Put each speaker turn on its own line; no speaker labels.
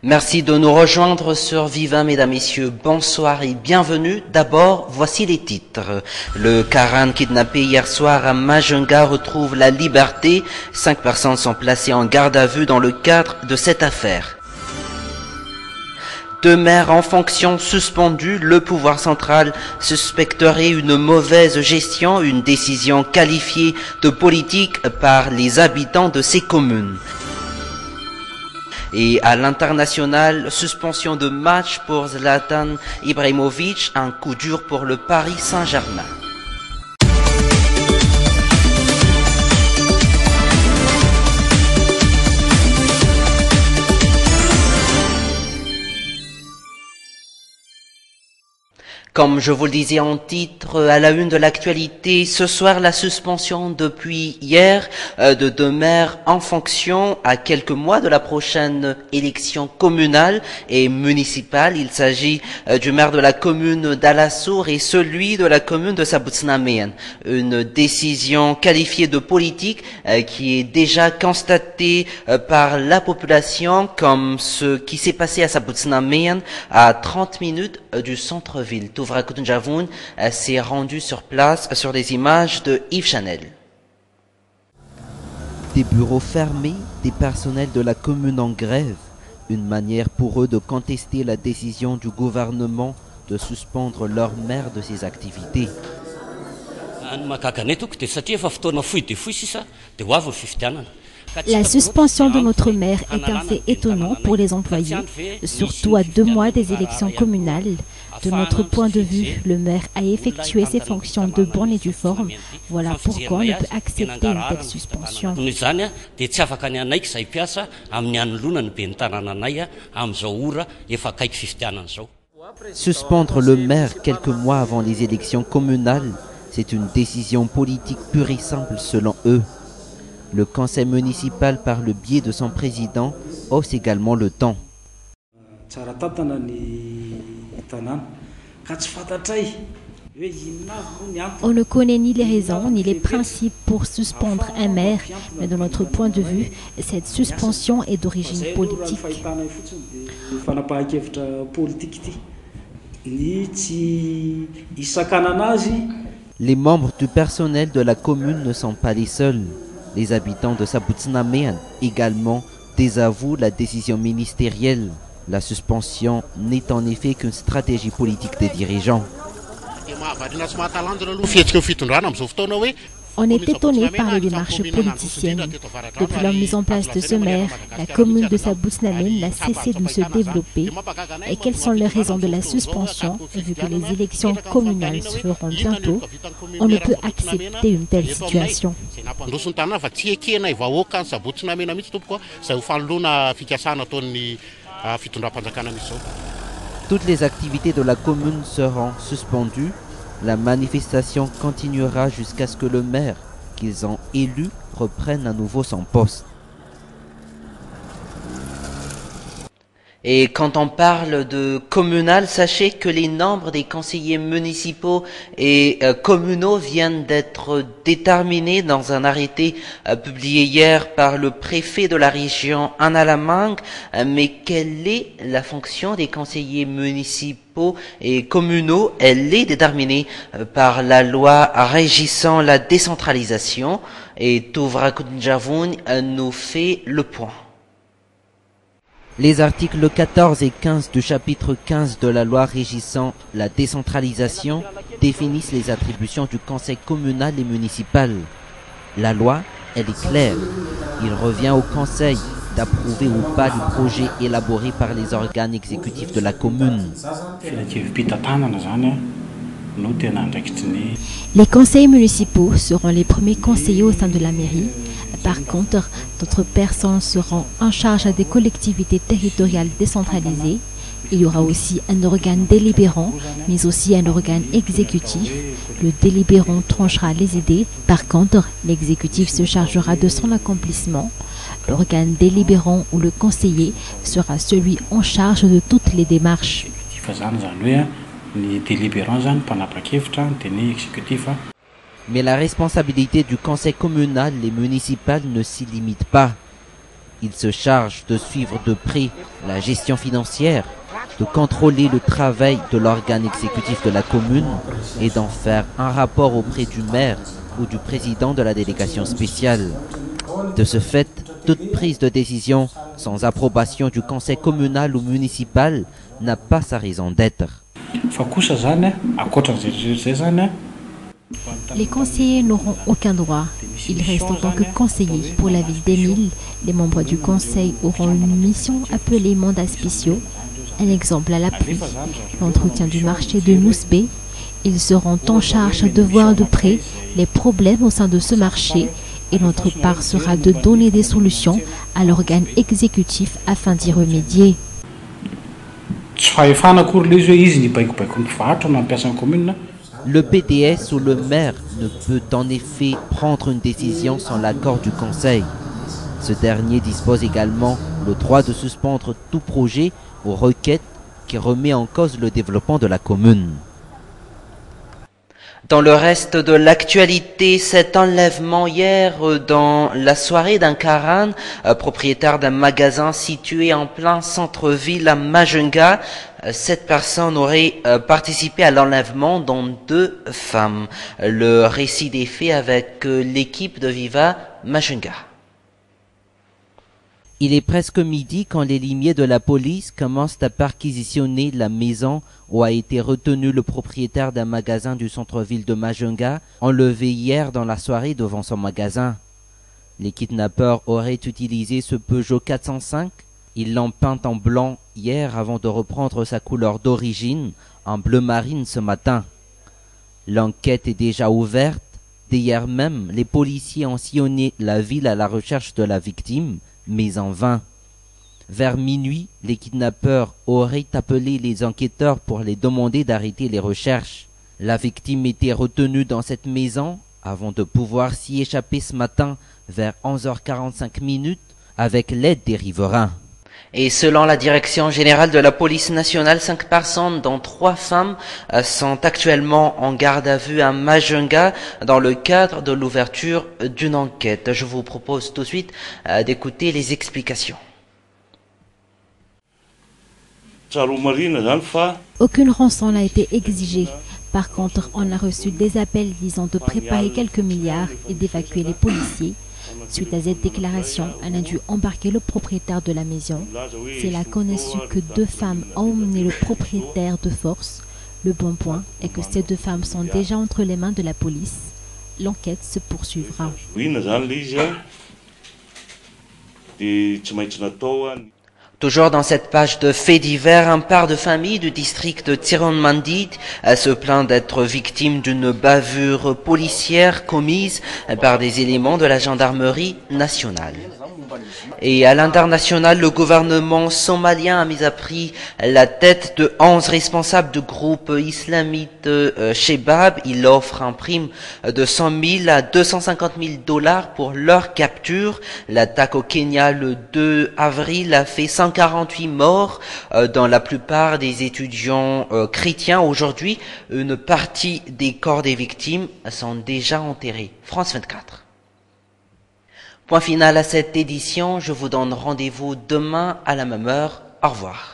Merci de nous rejoindre sur Viva, mesdames, messieurs. Bonsoir et bienvenue. D'abord, voici les titres. Le Karan kidnappé hier soir à Majunga retrouve la liberté. 5 personnes sont placées en garde à vue dans le cadre de cette affaire. 2 maires en fonction suspendus, le pouvoir central suspecterait une mauvaise gestion, une décision qualifiée de politique par les habitants de ces communes. Et à l'international, suspension de match pour Zlatan Ibrahimovic, un coup dur pour le Paris Saint-Germain. Comme je vous le disais en titre, à la une de l'actualité, ce soir la suspension depuis hier de 2 maires en fonction à quelques mois de la prochaine élection communale et municipale. Il s'agit du maire de la commune d'Alassour et celui de la commune de Sabutsnamean. Une décision qualifiée de politique qui est déjà constatée par la population, comme ce qui s'est passé à Sabutsnamean à 30 minutes du centre-ville. Touvra Kutunjavoun s'est rendu sur place sur des images de Yves Chanel.
Des bureaux fermés, des personnels de la commune en grève, une manière pour eux de contester la décision du gouvernement de suspendre leur maire de ses activités.
La suspension de notre maire est un fait étonnant pour les employés, surtout à 2 mois des élections communales. De notre point de vue, le maire a effectué ses fonctions de bonne et due forme. Voilà pourquoi on ne peut accepter une telle suspension.
Suspendre le maire quelques mois avant les élections communales, c'est une décision politique pure et simple selon eux. Le conseil municipal, par le biais de son président, hausse également le ton.
On ne connaît ni les raisons ni les principes pour suspendre un maire, mais de notre point de vue, cette suspension est d'origine politique.
Les membres du personnel de la commune ne sont pas les seuls. Les habitants de Sabutsnamean également désavouent la décision ministérielle. La suspension n'est en effet qu'une stratégie politique des dirigeants.
On est étonné par les démarches politiciennes. Depuis la mise en place de ce maire, la commune de Sabutsnamean n'a cessé de se développer. Et quelles sont les raisons de la suspension? Vu que les élections communales se feront bientôt, on ne peut accepter une telle situation.
Toutes les activités de la commune seront suspendues. La manifestation continuera jusqu'à ce que le maire qu'ils ont élu reprenne à nouveau son poste.
Et quand on parle de communal, sachez que les nombres des conseillers municipaux et communaux viennent d'être déterminés dans un arrêté publié hier par le préfet de la région Analamang. Mais quelle est la fonction des conseillers municipaux et communaux? Elle est déterminée par la loi régissant la décentralisation. Et Touvra Kutunjavoun nous fait le point.
Les articles 14 et 15 du chapitre 15 de la loi régissant la décentralisation définissent les attributions du conseil communal et municipal. La loi, elle est claire. Il revient au conseil d'approuver ou pas le projet élaboré par les organes exécutifs de la commune.
Les conseils municipaux seront les premiers conseillers au sein de la mairie. Par contre, d'autres personnes seront en charge des collectivités territoriales décentralisées. Il y aura aussi un organe délibérant, mais aussi un organe exécutif. Le délibérant tranchera les idées. Par contre, l'exécutif se chargera de son accomplissement. L'organe délibérant ou le conseiller sera celui en charge de toutes les démarches.
Mais la responsabilité du conseil communal et municipal ne s'y limite pas. Il se charge de suivre de près la gestion financière, de contrôler le travail de l'organe exécutif de la commune et d'en faire un rapport auprès du maire ou du président de la délégation spéciale. De ce fait, toute prise de décision sans approbation du conseil communal ou municipal n'a pas sa raison d'être.
Les conseillers n'auront aucun droit. Ils restent en tant que conseillers. Pour la ville d'Émile, les membres du conseil auront une mission appelée mandats spéciaux. Un exemple à l'appui, l'entretien du marché de Nousbé. Ils seront en charge de voir de près les problèmes au sein de ce marché et notre part sera de donner des solutions à l'organe exécutif afin d'y remédier.
Le PDS ou le maire ne peut en effet prendre une décision sans l'accord du conseil. Ce dernier dispose également le droit de suspendre tout projet ou requête qui remet en cause le développement de la commune.
Dans le reste de l'actualité, cet enlèvement hier dans la soirée d'un Karan, propriétaire d'un magasin situé en plein centre-ville à Majunga. 7 personnes auraient participé à l'enlèvement, dont 2 femmes. Le récit des faits avec l'équipe de Viva Majunga.
Il est presque midi quand les limiers de la police commencent à perquisitionner la maison où a été retenu le propriétaire d'un magasin du centre-ville de Majunga, enlevé hier dans la soirée devant son magasin. Les kidnappeurs auraient utilisé ce Peugeot 405. Ils l'ont peint en blanc hier avant de reprendre sa couleur d'origine, en bleu marine ce matin. L'enquête est déjà ouverte. D'hier même, les policiers ont sillonné la ville à la recherche de la victime, mais en vain. Vers minuit, les kidnappeurs auraient appelé les enquêteurs pour les demander d'arrêter les recherches. La victime était retenue dans cette maison avant de pouvoir s'y échapper ce matin vers 11h45 avec l'aide des riverains.
Et selon la direction générale de la police nationale, 5 personnes, dont 3 femmes, sont actuellement en garde à vue à Majunga dans le cadre de l'ouverture d'une enquête. Je vous propose tout de suite d'écouter les explications.
Aucune rançon n'a été exigée. Par contre, on a reçu des appels disant de préparer quelques milliards et d'évacuer les policiers. Suite à cette déclaration, on a dû embarquer le propriétaire de la maison. C'est là qu'on a su que 2 femmes ont emmené le propriétaire de force. Le bon point est que ces 2 femmes sont déjà entre les mains de la police. L'enquête se poursuivra.
Toujours dans cette page de faits divers, un père de famille du district de Tsironmandit se plaint d'être victime d'une bavure policière commise par des éléments de la gendarmerie nationale. Et à l'international, le gouvernement somalien a mis à prix la tête de 11 responsables du groupe islamite Shebab. Il offre un prime de 100 000 à 250 000 $ pour leur capture. L'attaque au Kenya le 2 avril a fait 148 morts, dans la plupart des étudiants chrétiens. Aujourd'hui, une partie des corps des victimes sont déjà enterrés. France 24. Point final à cette édition, je vous donne rendez-vous demain à la même heure. Au revoir.